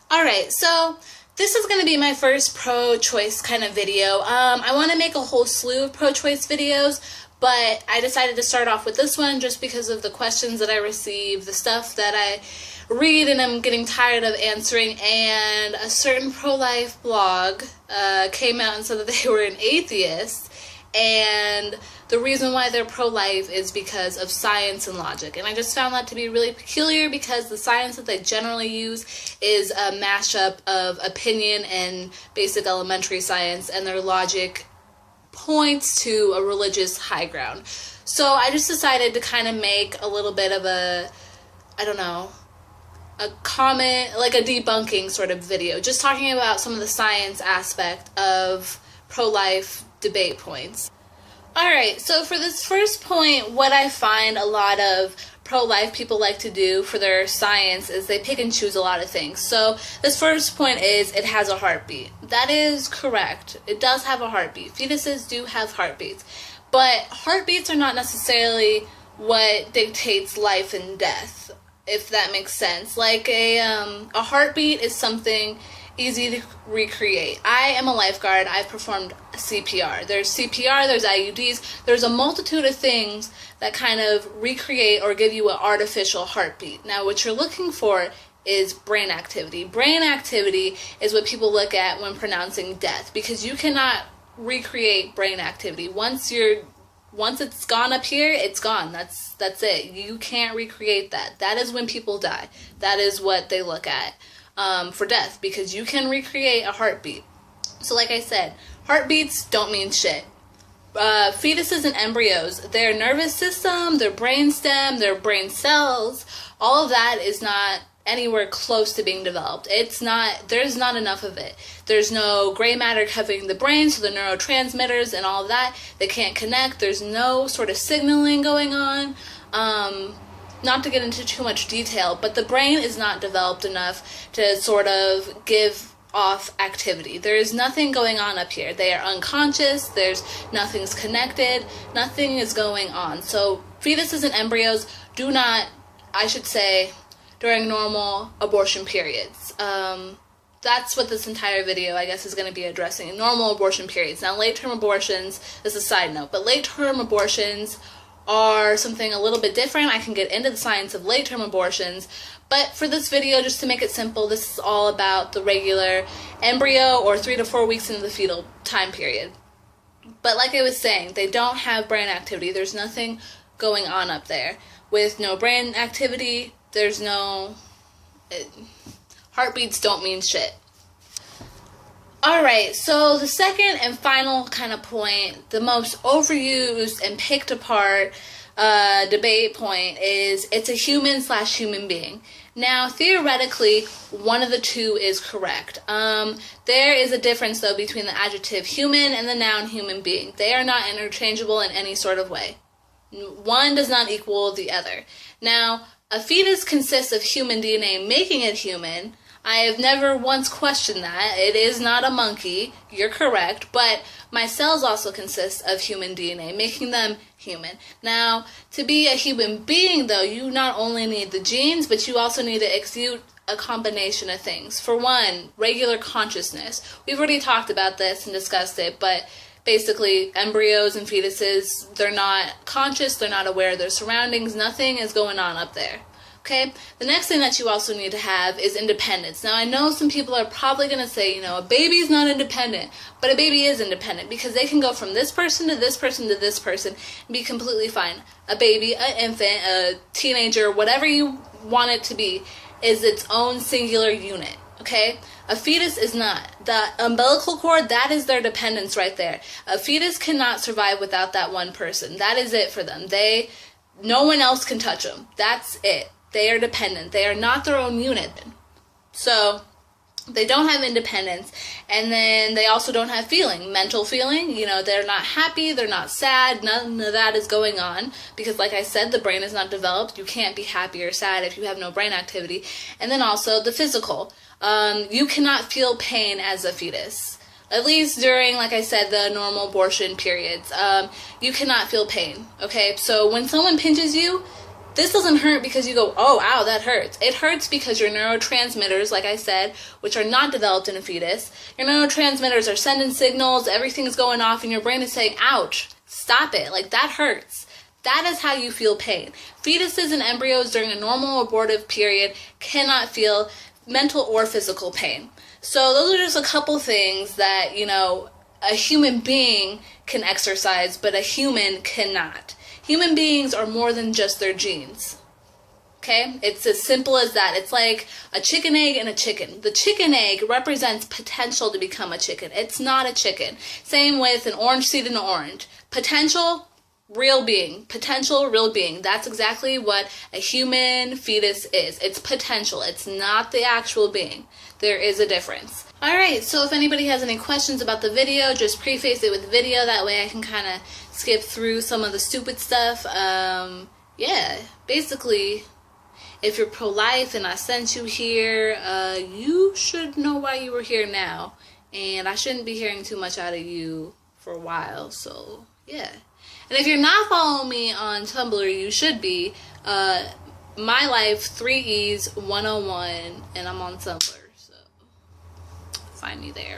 Alright, so this is going to be my first pro-choice kind of video. I want to make a whole slew of pro-choice videos, but I decided to start off with this one just because of the questions that I receive, the stuff that I read and I'm getting tired of answering, and a certain pro-life blog came out and said that they were an atheist, and the reason why they're pro-life is because of science and logic. And I just found that to be really peculiar because the science that they generally use is a mashup of opinion and basic elementary science, and their logic points to a religious high ground. So I just decided to kind of make a little bit of a, I don't know, a comment, like a debunking sort of video, just talking about some of the science aspect of pro-life debate points. Alright, so for this first point, what I find a lot of pro-life people like to do for their science is they pick and choose a lot of things. So this first point is it has a heartbeat. That is correct. It does have a heartbeat. Fetuses do have heartbeats. But heartbeats are not necessarily what dictates life and death, if that makes sense. Like a heartbeat is something easy to recreate. I am a lifeguard. I've performed CPR. There's CPR, there's IUDs, there's a multitude of things that kind of recreate or give you an artificial heartbeat. Now what you're looking for is brain activity. Brain activity is what people look at when pronouncing death, because you cannot recreate brain activity. Once it's gone up here, it's gone. That's it. You can't recreate that. That is when people die. That is what they look at for death, because you can recreate a heartbeat. So like I said, heartbeats don't mean shit. Fetuses and embryos, their nervous system, their brain stem, their brain cells, all of that is not anywhere close to being developed. There's not enough of it. There's no gray matter covering the brain, so the neurotransmitters and all of that, they can't connect. There's no sort of signaling going on. Not to get into too much detail, but the brain is not developed enough to sort of give off activity. There is nothing going on up here. They are unconscious, nothing's connected, nothing is going on. So fetuses and embryos do not, I should say, during normal abortion periods. That's what this entire video, I guess, is going to be addressing. Normal abortion periods. Now, late-term abortions is a side note, but late-term abortions are something a little bit different. I can get into the science of late-term abortions, but for this video, just to make it simple, this is all about the regular embryo or 3 to 4 weeks into the fetal time period. But like I was saying, they don't have brain activity. There's nothing going on up there. With no brain activity, there's no... heartbeats don't mean shit. Alright, so the second and final kind of point, the most overused and picked apart debate point is it's a human/human being. Now, theoretically, one of the two is correct. There is a difference, though, between the adjective human and the noun human being. They are not interchangeable in any sort of way. One does not equal the other. Now, a fetus consists of human DNA, making it human. I have never once questioned that. It is not a monkey. You're correct. But my cells also consist of human DNA, making them human. Now, to be a human being, though, you not only need the genes, but you also need to exude a combination of things. For one, regular consciousness. We've already talked about this and discussed it, but basically, embryos and fetuses, they're not conscious, they're not aware of their surroundings, nothing is going on up there. Okay? The next thing that you also need to have is independence. Now, I know some people are probably going to say, a baby's not independent, but a baby is independent because they can go from this person to this person to this person and be completely fine. A baby, an infant, a teenager, whatever you want it to be, is its own singular unit. Okay? A fetus is not. The umbilical cord, that is their dependence right there. A fetus cannot survive without that one person. That is it for them. No one else can touch them. That's it. They are dependent. They are not their own unit. So, they don't have independence, and then they also don't have feeling, mental feeling. They're not happy, they're not sad, none of that is going on, because like I said, the brain is not developed. You can't be happy or sad if you have no brain activity. And then also the physical. You cannot feel pain as a fetus. At least during, like I said, the normal abortion periods. You cannot feel pain, okay? So when someone pinches you, This doesn't hurt because you go, oh, ow, that hurts. It hurts because your neurotransmitters, like I said, which are not developed in a fetus, your neurotransmitters are sending signals, everything's going off, and your brain is saying, ouch, stop it. Like, that hurts. That is how you feel pain. Fetuses and embryos during a normal abortive period cannot feel mental or physical pain. So those are just a couple things that, you know, a human being can exercise, but a human cannot. Human beings are more than just their genes. Okay? It's as simple as that. It's like a chicken egg and a chicken. The chicken egg represents potential to become a chicken. It's not a chicken. Same with an orange seed and an orange. Potential, real being. Potential, real being. That's exactly what a human fetus is. It's potential. It's not the actual being. There is a difference. Alright, so if anybody has any questions about the video, just preface it with the video. That way I can kind of skip through some of the stupid stuff. Yeah, basically, if you're pro-life and I sent you here, you should know why you were here now. And I shouldn't be hearing too much out of you for a while, so yeah. And if you're not following me on Tumblr, you should be. My Life 3Es 101, and I'm on Tumblr, so find me there.